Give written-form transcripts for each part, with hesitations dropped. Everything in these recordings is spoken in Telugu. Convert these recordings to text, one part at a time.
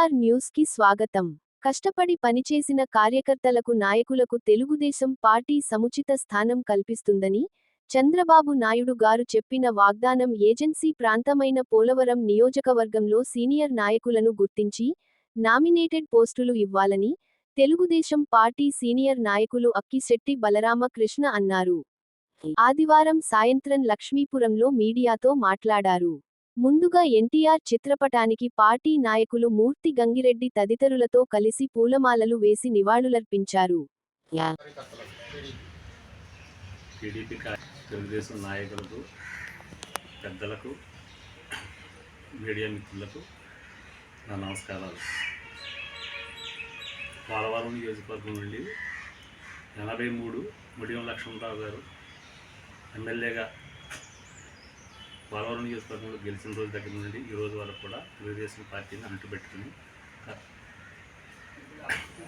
ఎన్టీఆర్ న్యూస్ కి స్వాగతం. కష్టపడి పనిచేసిన కార్యకర్తలకు నాయకులకు తెలుగుదేశం పార్టీ సముచిత స్థానం కల్పిస్తుందని చంద్రబాబు నాయుడు గారు చెప్పిన వాగ్దానం ఏజెన్సీ ప్రాంతమైన పోలవరం నియోజకవర్గంలో సీనియర్ నాయకులను గుర్తించి నామినేటెడ్ పోస్టులు ఇవ్వాలని తెలుగుదేశం పార్టీ సీనియర్ నాయకులు అక్కిశెట్టి బలరామ కృష్ణ అన్నారు. ఆదివారం సాయంత్రం లక్ష్మీపురంలో మీడియాతో మాట్లాడారు. ముందుగా ఎన్టీఆర్ చిత్రపటానికి పార్టీ నాయకులు మూర్తి గంగిరెడ్డి తదితరులతో కలిసి పూలమాలలు వేసి నివాళులర్పించారు. టీడీపీ తెలుగుదేశం నాయకులకు, పెద్దలకు, మీడియా మిత్రులకు నా నమస్కారాలు. పోలవరం నియోజకవర్గం నుండి 83 ముడియం లక్ష్మణరావు గారు ఎమ్మెల్యేగా పోలవరం నియోజకవర్గంలో గెలిచిన రోజు దగ్గర నుండి ఈ రోజు వరకు కూడా తెలుగుదేశం పార్టీని అంటుపెట్టుకుని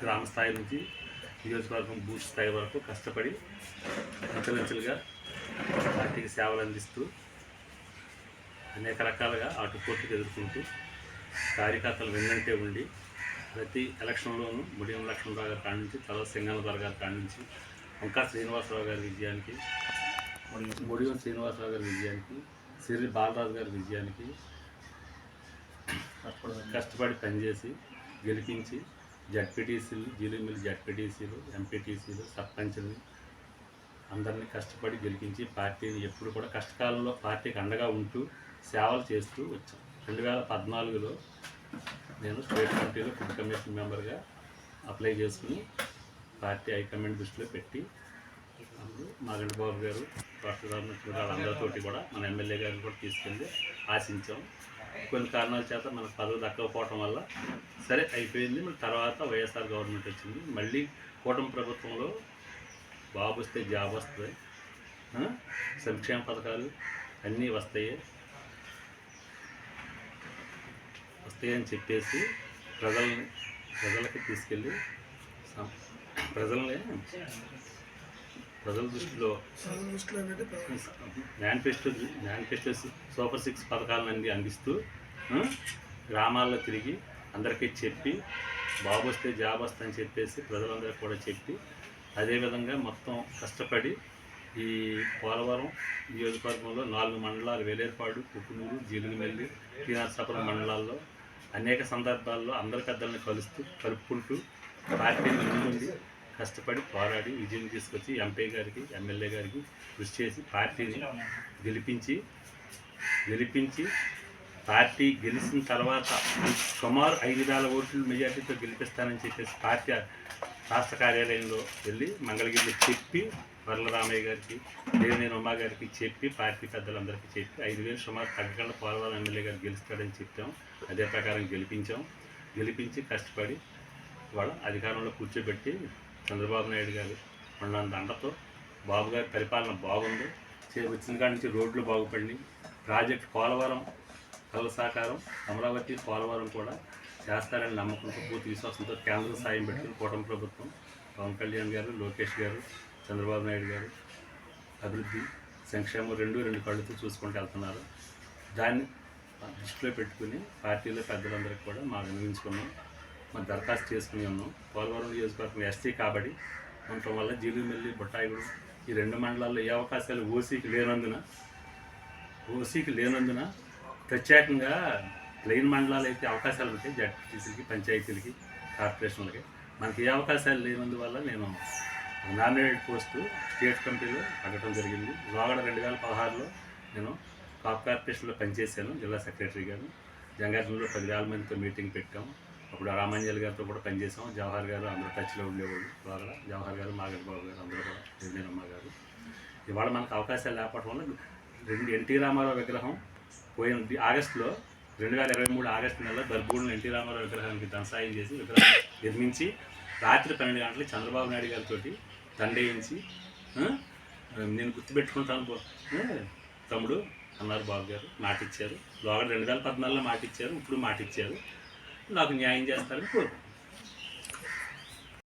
గ్రామ స్థాయి నుంచి నియోజకవర్గం బూత్ స్థాయి వరకు కష్టపడి అంచెలంచెలుగా పార్టీకి సేవలు అందిస్తూ అనేక రకాలుగా ఆటుపోట్లు ఎదుర్కొంటూ కార్యకర్తలు వెన్నంటే ఉండి ప్రతి ఎలక్షన్లోనూ ముడియం లక్ష్మణరావు గారి కాడి నుంచి తర్వాత సింగన్నదొర గారి కాడి నుంచి వంకా శ్రీనివాసరావు గారి విజయానికి, ముడియం శ్రీనివాసరావు గారి విజయానికి, సిరి బాలరాజు గారి విజయానికి కష్టపడి పనిచేసి గెలిపించి జడ్పీటీసీలు, జీలిమిల్ జడ్పీటీసీలు, ఎంపీటీసీలు, సర్పంచులు అందరినీ కష్టపడి గెలిపించి పార్టీని ఎప్పుడు కూడా కష్టకాలంలో పార్టీకి అండగా ఉంటూ సేవలు చేస్తూ వచ్చాం. 2014లో నేను స్టేట్ కమిటీలో ఫుడ్ కమిషన్ మెంబర్గా అప్లై చేసుకుని పార్టీ హైకమాండ్ దృష్టిలో పెట్టి అప్పుడు మాగంటి బాబు గారు, అందరితోటి కూడా మన ఎమ్మెల్యే గారిని కూడా తీసుకెళ్ళి ఆశించాం. కొన్ని కారణాల చేత మనకు పదవి దక్కకపోవటం వల్ల సరే అయిపోయింది. మన తర్వాత వైఎస్ఆర్ గవర్నమెంట్ వచ్చింది. మళ్ళీ కూటమి ప్రభుత్వంలో బాబు వస్తే జాబ్ వస్తుంది, సంక్షేమ పథకాలు అన్నీ వస్తాయని చెప్పేసి ప్రజలకి తీసుకెళ్ళి ప్రజల దృష్టిలో మేనిఫెస్టో సూపర్ 6 పథకాలను అందిస్తూ గ్రామాల్లో తిరిగి అందరికీ చెప్పి బాబు వస్తే జాబ్ వస్తుందని చెప్పేసి ప్రజలందరికీ కూడా చెప్పి అదేవిధంగా మొత్తం కష్టపడి ఈ పోలవరం నియోజకవర్గంలో 4 మండలాలు వేలేరుపాడు, కుకునూరు, జీలుగుమెల్లి, టీనర్సాపురం మండలాల్లో అనేక సందర్భాల్లో అందరి పెద్దలను కలుపుకుంటూ పార్టీ ముందుండి కష్టపడి పోరాడి విజయం తీసుకొచ్చి ఎంపీ గారికి, ఎమ్మెల్యే గారికి కృషి చేసి పార్టీని గెలిపించి పార్టీ గెలిచిన తర్వాత సుమారు 5,000 ఓట్ల మెజార్టీతో గెలిపిస్తానని చెప్పేసి పార్టీ రాష్ట్ర కార్యాలయంలో వెళ్ళి మంగళగిరిలో చెప్పి వరలరామయ్య గారికి, దేవినేని ఉమా గారికి చెప్పి పార్టీ పెద్దలందరికీ చెప్పి 5,000 సుమారు తగ్గకుండా పోలవరం ఎమ్మెల్యే గారు గెలుస్తాడని చెప్పాం. అదే ప్రకారం గెలిపించి కష్టపడి వాళ్ళ అధికారంలో కూర్చోబెట్టి చంద్రబాబు నాయుడు గారు ఉన్నంత అండతో బాబు గారి పరిపాలన బాగుంది. వచ్చిన కాడి నుంచి రోడ్లు బాగుపడి ప్రాజెక్ట్ పోలవరం కళ సాకారం, అమరావతి పోలవరం కూడా చేస్తారని నమ్మకంతో పూర్తి విశ్వాసంతో కేంద్రం సాయం పెట్టుకుని కూటమి ప్రభుత్వం, పవన్ కళ్యాణ్ గారు, లోకేష్ గారు, చంద్రబాబు నాయుడు గారు అభివృద్ధి సంక్షేమం రెండు కళ్ళతో చూసుకుంటూ వెళ్తున్నారు. దాన్ని దృష్టిలో పెట్టుకుని పార్టీలో పెద్దలందరికీ కూడా మా వినియోగించుకున్నాం, మన దరఖాస్తు చేసుకుని ఉన్నాం. పోలవరం నియోజకవర్గం ఎస్టీ కాబట్టి ఉండటం వల్ల జీలుగుమెల్లి, బుట్టాయిగూడెం ఈ 2 మండలాల్లో ఏ అవకాశాలు ఓసీకి లేనందున ప్రత్యేకంగా ప్లెయిన్ మండలాలు అయితే అవకాశాలు ఉంటాయి. జడ్పీటీసీలకి, పంచాయతీలకి, కార్పొరేషన్లకి మనకి ఏ అవకాశాలు లేనందువల్ల నేను నామినేటెడ్ పోస్టు స్టేట్ కమిటీలో అడగడం జరిగింది. లోగడ 2016లో నేను కాప్ కార్పొరేషన్లో పనిచేశాను, జిల్లా సెక్రటరీ గారు. జంగారెడ్డిలో 10,000 మందితో మీటింగ్ పెట్టాము. అప్పుడు రామాంజలి గారితో కూడా పనిచేసాం. జవహర్ గారు అందరూ టచ్లో ఉండేవాళ్ళు. లోగడ జవహర్ గారు, మాగంటి బాబు గారు అందరూ కూడా, దేవినేనమ్మ గారు. ఇవాళ మనకు అవకాశాలు లేకపోవడం వల్ల ఎన్టీ రామారావు విగ్రహం పోయిన ఆగస్టులో 2023 ఆగస్టు నెలలో దర్బూడులో ఎన్టీ రామారావు విగ్రహానికి ధనసాయం చేసి విగ్రహం నిర్మించి రాత్రి 12 గంటలకి చంద్రబాబు నాయుడు గారితో దండేయించి నేను గుర్తుపెట్టుకుంటాను తమ్ముడు అన్నారు. బాబు గారు మాటిచ్చారు. లోగడ 2014లో మాటిచ్చారు, ఇప్పుడు మాటిచ్చారు. నాకు న్యాయం చేస్తారని కోరుకుంటున్నాను.